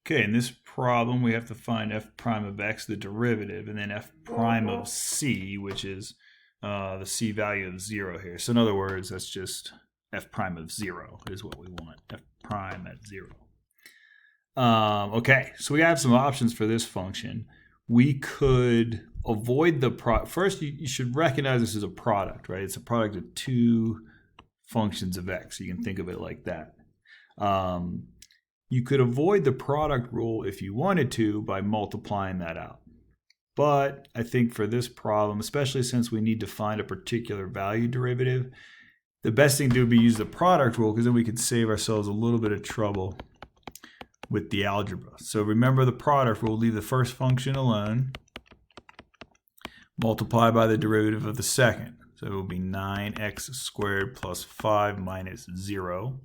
Okay, in this problem, we have to find f prime of x, the derivative, and then f prime of c, which is the c value of 0 here. So in other words, that's just f prime of 0 is what we want, f prime at 0. Okay, so we have some options for this function. We could avoid the product. First, you should recognize this as a product, right? It's a product of two functions of x. You can think of it like that. You could avoid the product rule if you wanted to by multiplying that out. But I think for this problem, especially since we need to find a particular value derivative, the best thing to do would be use the product rule, because then we could save ourselves a little bit of trouble with the algebra. So remember the product rule, leave the first function alone, multiply by the derivative of the second. So it will be 9x squared plus 5 minus 0.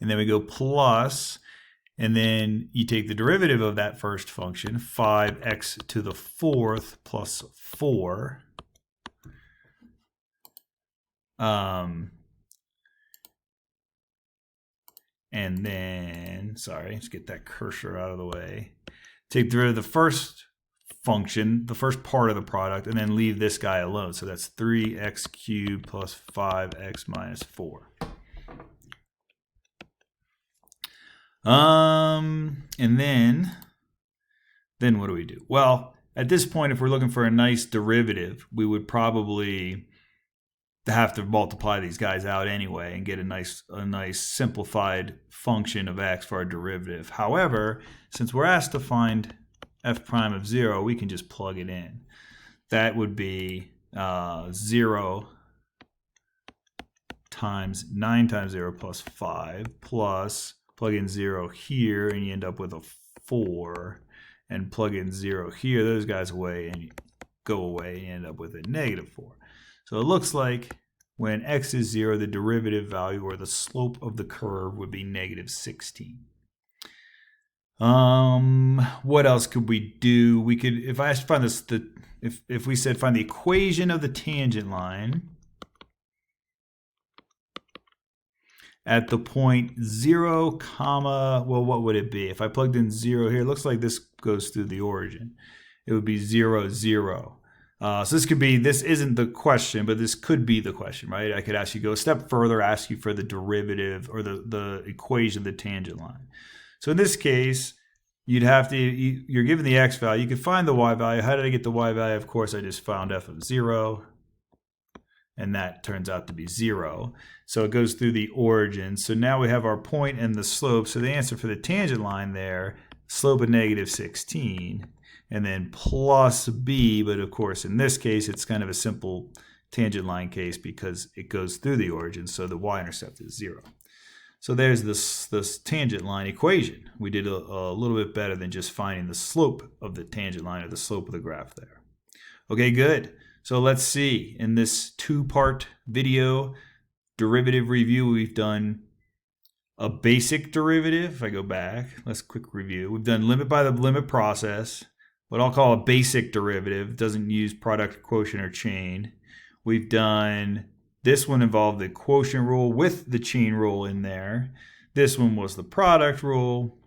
And then we go plus, and then you take the derivative of that first function, 5x to the fourth plus 4. And then, sorry, let's get that cursor out of the way. Take the derivative of the first function, the first part of the product, and then leave this guy alone. So that's 3x cubed plus 5x minus 4. And then what do we do? Well, at this point, if we're looking for a nice derivative, we would probably have to multiply these guys out anyway and get a nice simplified function of x for our derivative. However, since we're asked to find f prime of 0, we can just plug it in. That would be 0 times 9 times 0 plus 5 plus, plug in 0 here and you end up with a 4, and plug in 0 here, those guys away and you go away and you end up with a negative 4. So it looks like when x is 0, the derivative value or the slope of the curve would be negative 16. What else could we do? We could, if I asked to find this, if we said find the equation of the tangent line at the point 0, comma, well, what would it be? If I plugged in 0 here, it looks like this goes through the origin. It would be 0, 0. So this isn't the question, but this could be the question, right? I could ask you, go a step further, ask you for the derivative or the equation of the tangent line. So in this case, you'd have to, you're given the x value, you could find the y value. How did I get the y value? Of course, I just found f of 0, and that turns out to be 0. So it goes through the origin. So now we have our point and the slope. So the answer for the tangent line there, slope of negative 16, and then plus b, but of course in this case it's kind of a simple tangent line case because it goes through the origin, so the y-intercept is 0. So there's this tangent line equation. We did a little bit better than just finding the slope of the tangent line or the slope of the graph there. Okay, good. So let's see, in this two-part video derivative review, we've done a basic derivative. If I go back, let's quick review. We've done limit by the limit process, what I'll call a basic derivative. It doesn't use product, quotient, or chain. We've done, this one involved the quotient rule with the chain rule in there. This one was the product rule.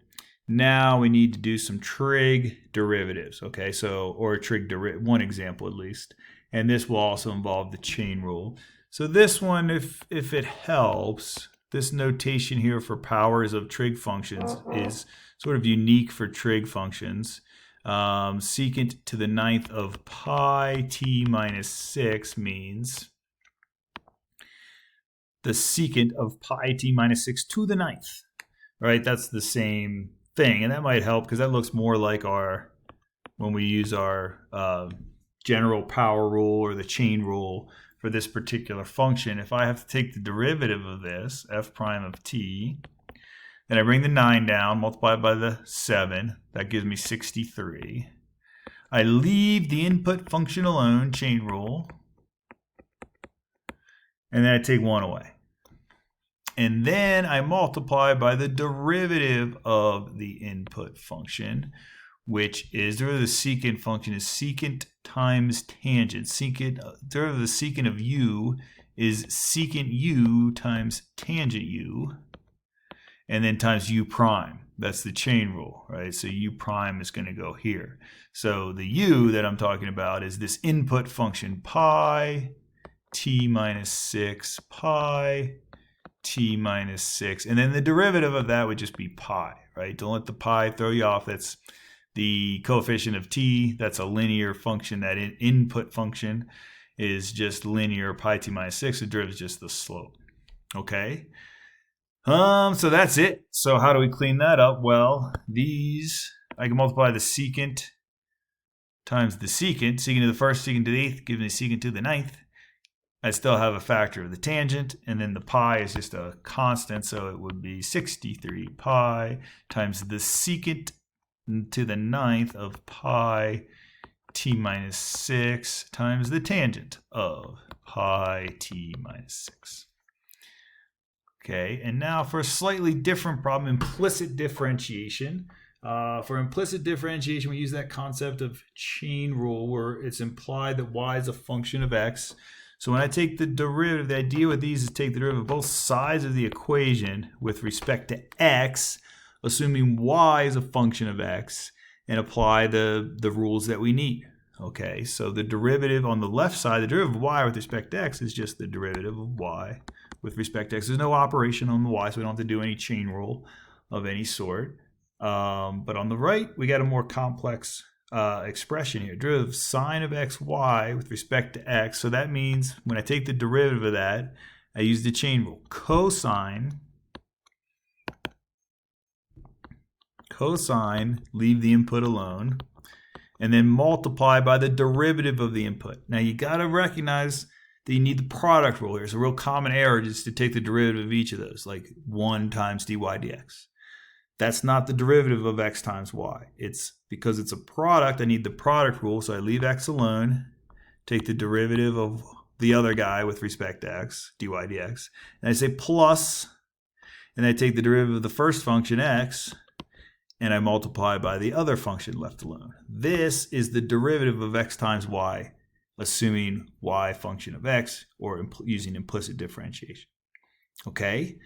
Now we need to do some trig derivatives, okay? So, or a trig derivative, one example at least. And this will also involve the chain rule. So this one, if it helps, this notation here for powers of trig functions is sort of unique for trig functions. Secant to the 9th of pi t minus 6 means the secant of pi t minus 6 to the 9th, right? That's the same thing, and that might help because that looks more like our, when we use our general power rule or the chain rule for this particular function. If I have to take the derivative of this, f prime of t, then I bring the 9 down, multiply it by the 7. That gives me 63. I leave the input function alone, chain rule, and then I take 1 away. And then I multiply by the derivative of the input function, which is, derivative of the secant function is secant times tangent. Derivative of the secant of u is secant u times tangent u. and then times u prime. That's the chain rule, right? So u prime is going to go here. So the u that I'm talking about is this input function pi t minus 6 pi t minus 6. And then the derivative of that would just be pi, right? Don't let the pi throw you off. That's the coefficient of t. That's a linear function. That input function is just linear pi t minus 6. The derivative is just the slope. Okay? So that's it. So how do we clean that up? Well, these, I can multiply the secant times the secant to the first, secant to the eighth, giving the secant to the ninth. I still have a factor of the tangent, and then the pi is just a constant, so it would be 63 pi times the secant to the ninth of pi t minus 6 times the tangent of pi t minus 6. Okay, and now for a slightly different problem, implicit differentiation. For implicit differentiation, we use that concept of chain rule where it's implied that y is a function of x. So when I take the derivative, the idea with these is take the derivative of both sides of the equation with respect to x, assuming y is a function of x, and apply the rules that we need. Okay, so the derivative on the left side, the derivative of y with respect to x is just the derivative of y with respect to x. There's no operation on the y, so we don't have to do any chain rule of any sort. But on the right, we got a more complex expression here. Derivative of sine of xy with respect to x. So that means when I take the derivative of that, I use the chain rule. Cosine, leave the input alone, and then multiply by the derivative of the input. Now you got to recognize that you need the product rule here. It's a real common error just to take the derivative of each of those, like 1 times dy dx. That's not the derivative of x times y. It's because it's a product, I need the product rule, so I leave x alone, take the derivative of the other guy with respect to x, dy dx, and I say plus, and I take the derivative of the first function x, and I multiply by the other function left alone. This is the derivative of x times y, assuming y function of x, or using implicit differentiation. Okay?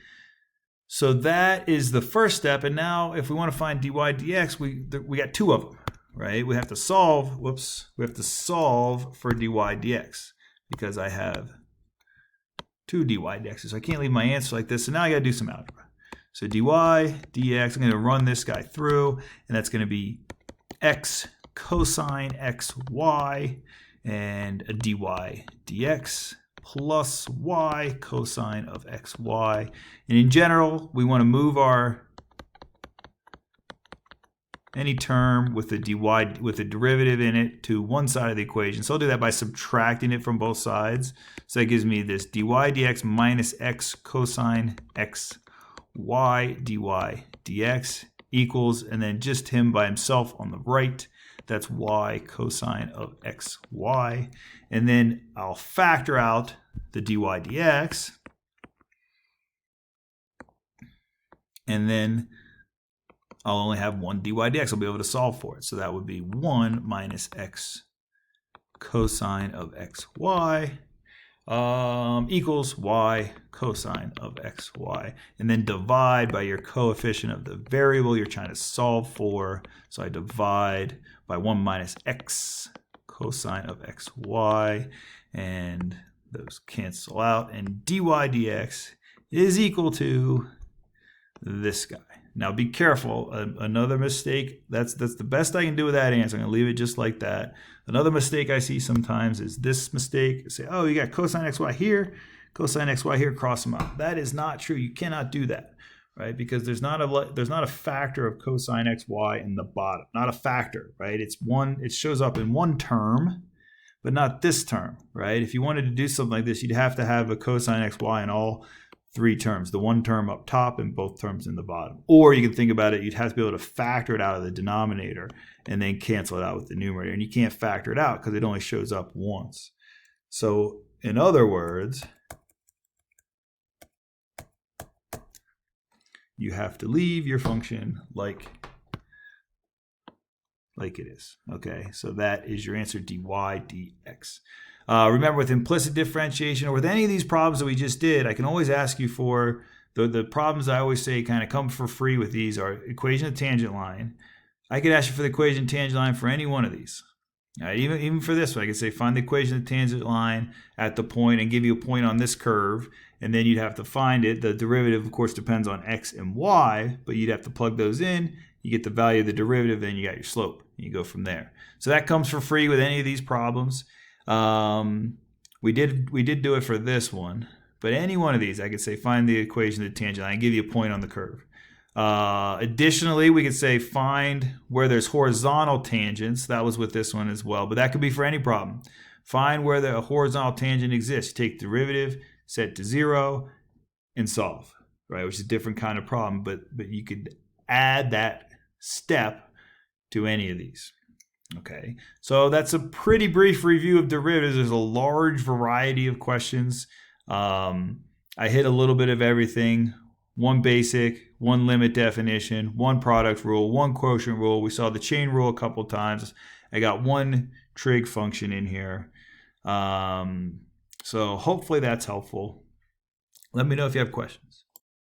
So that is the first step, and now if we want to find dy dx, we got two of them, right? We have to solve, for dy dx, because I have two dy dx's. So I can't leave my answer like this, so now I got to do some algebra. So dy dx, I'm going to run this guy through, and that's going to be x cosine xy, and a dy dx plus y cosine of xy. And in general, we want to move any term with a derivative in it to one side of the equation. So I'll do that by subtracting it from both sides. So that gives me this dy dx minus x cosine xy dy dx equals, and then just him by himself on the right, that's y cosine of xy. And then I'll factor out the dy dx. And then I'll only have one dy dx. I'll be able to solve for it. So that would be 1 minus x cosine of xy equals y cosine of xy. And then divide by your coefficient of the variable you're trying to solve for. So I divide by 1 minus x cosine of xy, and those cancel out, and dy dx is equal to this guy. Now be careful, another mistake, that's the best I can do with that answer. I'm going to leave it just like that. Another mistake I see sometimes is this mistake. Say, oh, you got cosine xy here, cross them out. That is not true. You cannot do that, right? Because there's not a factor of cosine xy in the bottom. Not a factor, right? It shows up in one term, but not this term, right? If you wanted to do something like this, you'd have to have a cosine xy in all three terms, the one term up top and both terms in the bottom. Or you can think about it, you'd have to be able to factor it out of the denominator and then cancel it out with the numerator. And you can't factor it out because it only shows up once. So in other words, you have to leave your function like it is. Okay, so that is your answer, dy dx. Remember, with implicit differentiation or with any of these problems that we just did, I can always ask you for The problems I always say kind of come for free with these are equation of tangent line. I could ask you for the equation of tangent line for any one of these. Even for this one, I could say find the equation of the tangent line at the point and give you a point on this curve, and then you'd have to find it. The derivative, of course, depends on x and y, but you'd have to plug those in. You get the value of the derivative, then you got your slope. You go from there. So that comes for free with any of these problems. We did do it for this one, but any one of these, I could say find the equation of the tangent line and give you a point on the curve. Additionally, we could say find where there's horizontal tangents. That was with this one as well, but that could be for any problem. Find where the horizontal tangent exists. Take derivative, set to 0, and solve, right? Which is a different kind of problem, but you could add that step to any of these. Okay, so that's a pretty brief review of derivatives. There's a large variety of questions. I hit a little bit of everything. One basic, one limit definition, one product rule, one quotient rule. We saw the chain rule a couple times. I got one trig function in here. So hopefully that's helpful. Let me know if you have questions.